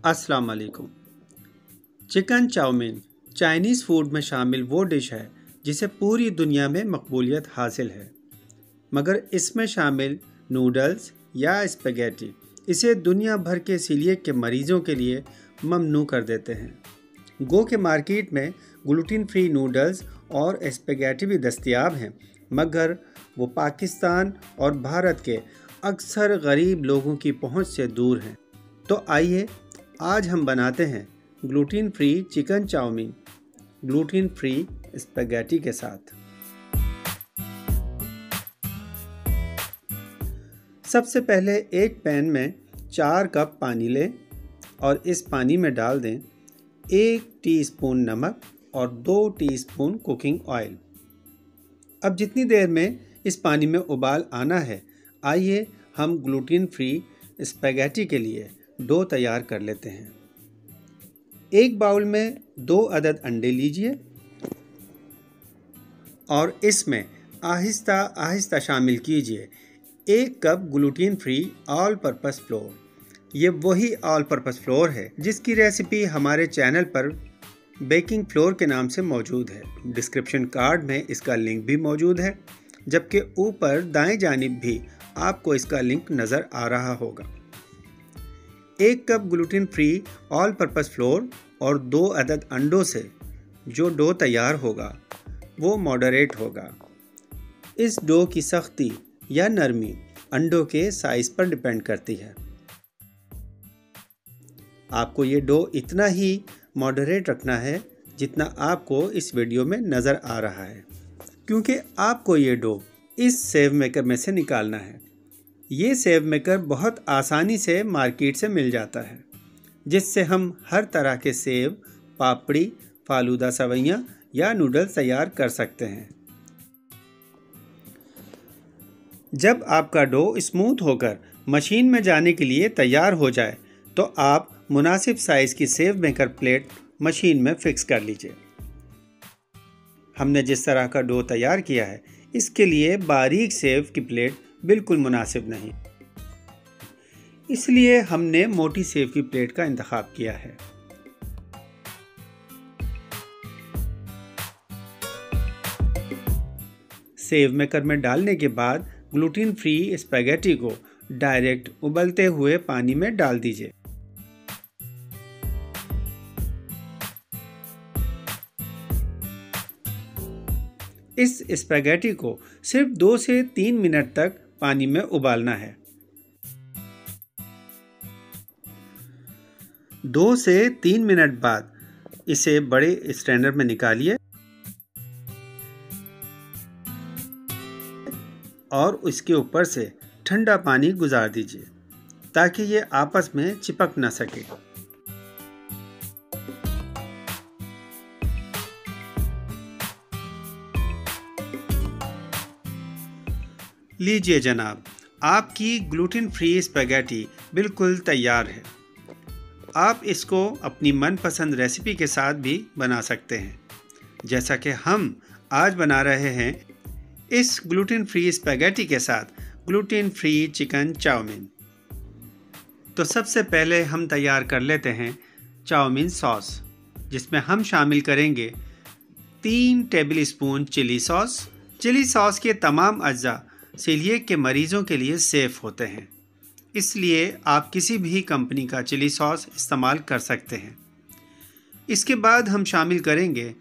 अस्सलाम वालेकुम। Chicken chowmein Chinese food में शामिल वो डिश है जिसे पूरी दुनिया में मकबूलियत हासिल है, मगर इसमें शामिल नूडल्स या स्पैगेटी इसे दुनिया भर के सीलिएक के मरीज़ों के लिए ममनू कर देते हैं। गो के मार्केट में ग्लूटेन फ्री नूडल्स और स्पैगेटी भी दस्तयाब हैं, मगर वो पाकिस्तान और भारत के अक्सर गरीब लोगों की पहुंच से दूर हैं। तो आइए आज हम बनाते हैं gluten free chicken chow mein gluten free spaghetti के साथ। सबसे पहले एक पैन में 4 कप पानी लें और इस पानी में डाल दें 1 टीस्पून नमक और 2 टीस्पून कुकिंग ऑयल। अब जितनी देर में इस पानी में उबाल आना है, आइए हम ग्लूटेन फ्री स्पैगेटी के लिए डो तैयार कर लेते हैं। एक बाउल में 2 अदद अंडे लीजिए और इसमें आहिस्ता आहिस्ता शामिल कीजिए 1 cup gluten free all purpose floor. ये वही ऑल पर्पस फ्लोर है जिसकी रेसिपी हमारे चैनल पर बेकिंग फ्लोर के नाम से मौजूद है। डिस्क्रिप्शन कार्ड में इसका लिंक भी मौजूद है, जबकि ऊपर दाएं जानिब भी आपको इसका लिंक नज़र आ रहा होगा। 1 cup gluten free all purpose floor और 2 अदद अंडों से जो डो तैयार होगा वो मॉडरेट होगा। इस डो की सख्ती या नरमी अंडों के साइज़ पर डिपेंड करती है। आपको ये डो इतना ही मॉडरेट रखना है जितना आपको इस वीडियो में नज़र आ रहा है, क्योंकि आपको ये डो इस सेव मेकर में से निकालना है। ये सेव मेकर बहुत आसानी से मार्केट से मिल जाता है, जिससे हम हर तरह के सेव, पापड़ी, फालूदा सवैयाँ या नूडल्स तैयार कर सकते हैं। जब आपका डो स्मूथ होकर मशीन में जाने के लिए तैयार हो जाए, तो आप मुनासिब साइज़ की सेव मेकर प्लेट मशीन में फिक्स कर लीजिए। हमने जिस तरह का डो तैयार किया है, इसके लिए बारीक सेव की प्लेट बिल्कुल मुनासिब नहीं, इसलिए हमने मोटी सेव की प्लेट का इंतखाब किया है। सेव मेकर में डालने के बाद ग्लूटेन फ्री स्पैगेटी को डायरेक्ट उबलते हुए पानी में डाल दीजिए। इस स्पैगेटी को सिर्फ 2 से 3 मिनट तक पानी में उबालना है। 2 से 3 मिनट बाद इसे बड़े स्ट्रेनर में निकालिए और इसके ऊपर से ठंडा पानी गुजार दीजिए ताकि ये आपस में चिपक ना सके। लीजिए जनाब, आपकी ग्लूटेन फ्री स्पैगेटी बिल्कुल तैयार है। आप इसको अपनी मनपसंद रेसिपी के साथ भी बना सकते हैं, जैसा कि हम आज बना रहे हैं इस ग्लूटेन फ्री स्पैगेटी के साथ ग्लूटेन फ्री चिकन चाउमीन। तो सबसे पहले हम तैयार कर लेते हैं चाउमीन सॉस, जिसमें हम शामिल करेंगे 3 tablespoon chilli sauce. Chilli sauce के तमाम अज्जा सीलिएक के मरीज़ों के लिए सेफ़ होते हैं, इसलिए आप किसी भी कंपनी का चिली सॉस इस्तेमाल कर सकते हैं। इसके बाद हम शामिल करेंगे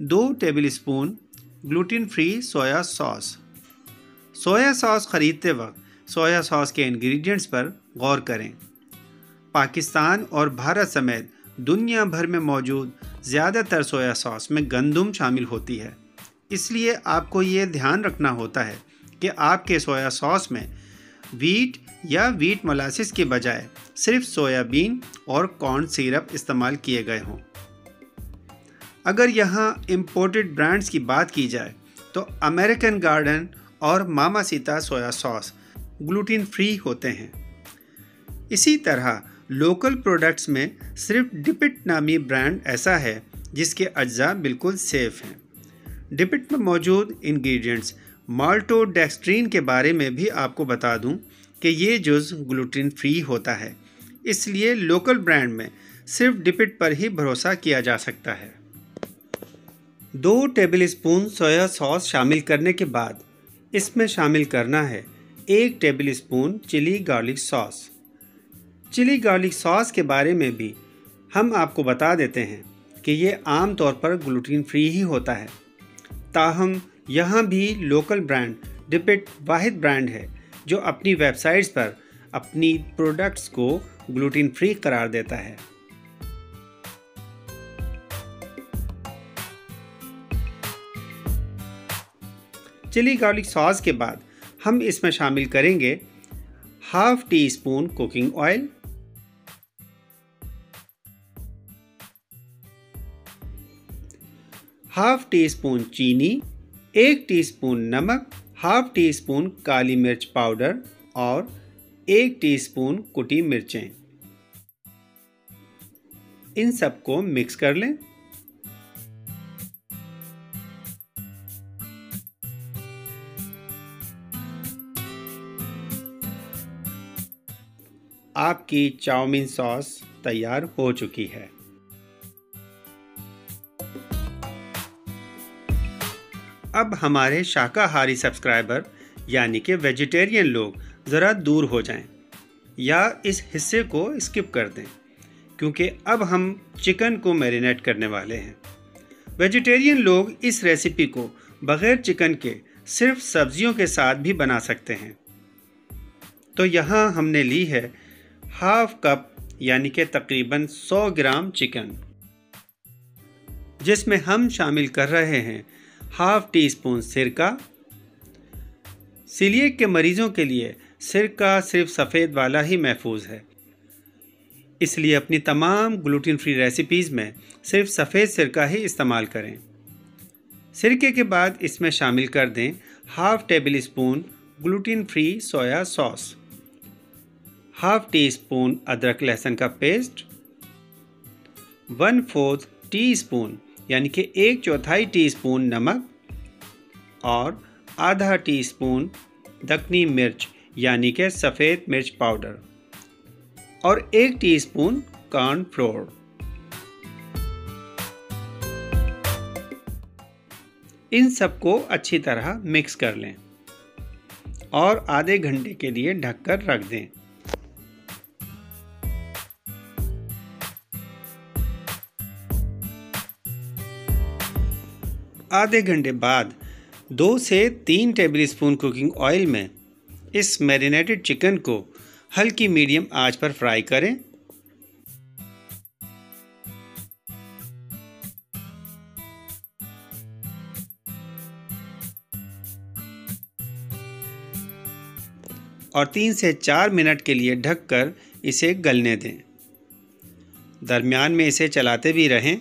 2 table spoon gluten free soya sauce. Soya sauce ख़रीदते वक्त सोया सॉस के इंग्रेडिएंट्स पर गौर करें। पाकिस्तान और भारत समेत दुनिया भर में मौजूद ज़्यादातर सोया सॉस में गंदम शामिल होती है, इसलिए आपको ये ध्यान रखना होता है कि आपके सोया सॉस में वीट या वीट मोलासिस के बजाय सिर्फ सोयाबीन और कॉर्न सिरप इस्तेमाल किए गए हों। अगर यहाँ इम्पोर्टेड ब्रांड्स की बात की जाए तो अमेरिकन गार्डन और मामासिता सोया सॉस ग्लूटेन फ्री होते हैं। इसी तरह लोकल प्रोडक्ट्स में सिर्फ डिपिट नामी ब्रांड ऐसा है जिसके अज्जा बिल्कुल सेफ़ हैं। डिपिट में मौजूद इंग्रेडिएंट्स माल्टोडेक्स्ट्रीन के बारे में भी आपको बता दूं कि ये जुज़ ग्लूटेन फ्री होता है, इसलिए लोकल ब्रांड में सिर्फ डिपिट पर ही भरोसा किया जा सकता है। 2 टेबलस्पून सोया सॉस शामिल करने के बाद इसमें शामिल करना है 1 tablespoon chilli garlic sauce. Chilli garlic sauce के बारे में भी हम आपको बता देते हैं कि ये आम तौर पर ग्लूटेन फ्री ही होता है। ताहम यहाँ भी लोकल ब्रांड डिपिट वाहिद ब्रांड है जो अपनी वेबसाइट्स पर अपनी प्रोडक्ट्स को ग्लूटेन फ्री करार देता है। चिली गार्लिक सॉस के बाद हम इसमें शामिल करेंगे ½ टीस्पून कुकिंग ऑयल, ½ टीस्पून चीनी, 1 टीस्पून नमक, ½ टीस्पून काली मिर्च पाउडर और 1 टीस्पून कुटी मिर्चें। इन सबको मिक्स कर लें। आपकी चाउमीन सॉस तैयार हो चुकी है। अब हमारे शाकाहारी सब्सक्राइबर यानी कि वेजिटेरियन लोग ज़रा दूर हो जाएं या इस हिस्से को स्किप कर दें, क्योंकि अब हम चिकन को मैरिनेट करने वाले हैं। वेजिटेरियन लोग इस रेसिपी को बग़ैर चिकन के सिर्फ सब्जियों के साथ भी बना सकते हैं। तो यहाँ हमने ली है ½ कप यानी कि तकरीबन 100 ग्राम चिकन, जिसमें हम शामिल कर रहे हैं ½ टीस्पून सिरका। सीलिएक के मरीज़ों के लिए सिरका सिर्फ सफ़ेद वाला ही महफूज है, इसलिए अपनी तमाम ग्लूटेन फ्री रेसिपीज़ में सिर्फ सफ़ेद सिरका ही इस्तेमाल करें। सिरके के बाद इसमें शामिल कर दें ½ tablespoon gluten free soya sauce, ½ teaspoon अदरक लहसुन का पेस्ट, 1/4 टीस्पून यानी कि 1/4 टीस्पून नमक और ½ टीस्पून दक्कनी मिर्च यानी कि सफ़ेद मिर्च पाउडर और 1 टीस्पून कॉर्नफ्लोर। इन सबको अच्छी तरह मिक्स कर लें और आधे घंटे के लिए ढककर रख दें। आधे घंटे बाद 2 से 3 टेबलस्पून कुकिंग ऑयल में इस मैरिनेटेड चिकन को हल्की मीडियम आंच पर फ्राई करें। और 3 से 4 मिनट के लिए ढककर इसे गलने दें। दरमियान में इसे चलाते भी रहें।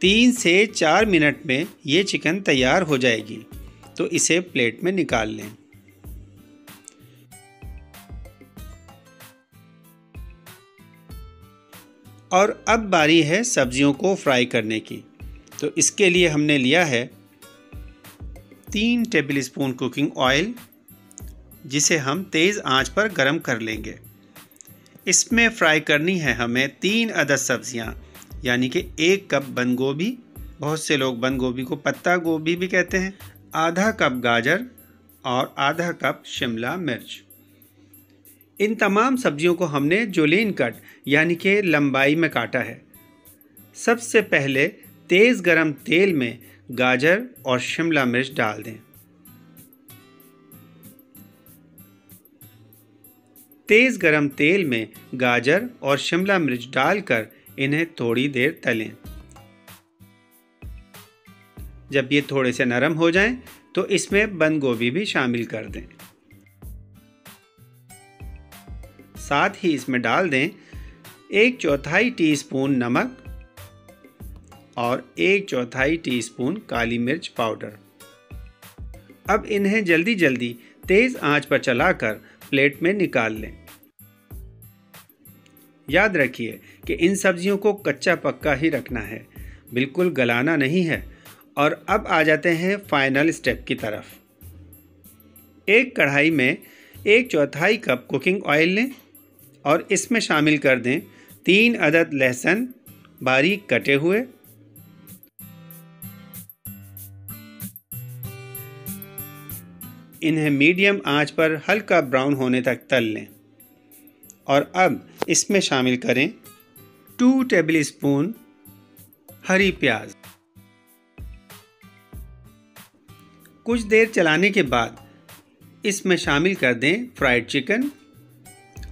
3 से 4 मिनट में ये चिकन तैयार हो जाएगी, तो इसे प्लेट में निकाल लें। और अब बारी है सब्जियों को फ्राई करने की। तो इसके लिए हमने लिया है 3 टेबलस्पून कुकिंग ऑयल, जिसे हम तेज़ आंच पर गरम कर लेंगे। इसमें फ्राई करनी है हमें 3 अदद सब्जियां, यानी कि 1 कप बंद गोभी, बहुत से लोग बंद गोभी को पत्ता गोभी भी कहते हैं, ½ कप गाजर और ½ कप शिमला मिर्च। इन तमाम सब्जियों को हमने जुलीन कट यानी कि लंबाई में काटा है। सबसे पहले तेज़ गरम तेल में गाजर और शिमला मिर्च डाल दें। तेज़ गरम तेल में गाजर और शिमला मिर्च डालकर इन्हें थोड़ी देर तलें। जब ये थोड़े से नरम हो जाएं, तो इसमें बंद गोभी भी शामिल कर दें। साथ ही इसमें डाल दें 1/4 टीस्पून नमक और 1/4 टीस्पून काली मिर्च पाउडर। अब इन्हें जल्दी जल्दी तेज़ आंच पर चलाकर प्लेट में निकाल लें। याद रखिए कि इन सब्जियों को कच्चा पक्का ही रखना है, बिल्कुल गलाना नहीं है। और अब आ जाते हैं फाइनल स्टेप की तरफ। एक कढ़ाई में 1/4 कप कुकिंग ऑयल लें और इसमें शामिल कर दें 3 अदद लहसुन बारीक कटे हुए। इन्हें मीडियम आंच पर हल्का ब्राउन होने तक तल लें और अब इसमें शामिल करें 2 टेबलस्पून हरी प्याज। कुछ देर चलाने के बाद इसमें शामिल कर दें फ्राइड चिकन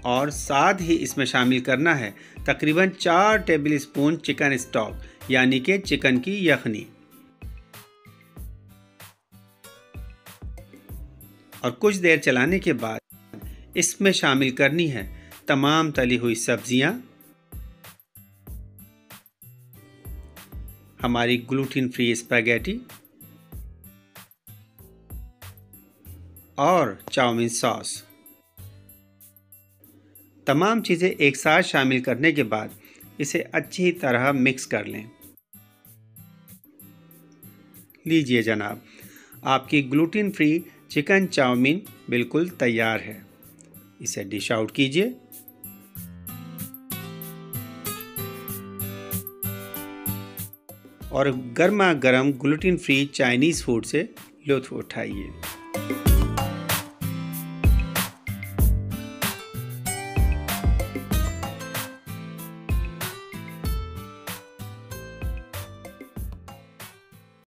और साथ ही इसमें शामिल करना है तकरीबन 4 टेबलस्पून चिकन स्टॉक यानी कि चिकन की यखनी। और कुछ देर चलाने के बाद इसमें शामिल करनी है तमाम तली हुई सब्जियां, हमारी ग्लूटेन फ्री स्पैगेटी और चाउमीन सॉस। तमाम चीज़ें एक साथ शामिल करने के बाद इसे अच्छी तरह मिक्स कर लें। लीजिए जनाब, आपकी ग्लूटेन फ्री चिकन चाउमीन बिल्कुल तैयार है। इसे डिश आउट कीजिए। और गर्मा गर्म ग्लूटेन फ्री चाइनीज़ फूड से लुत्फ़ उठाइए।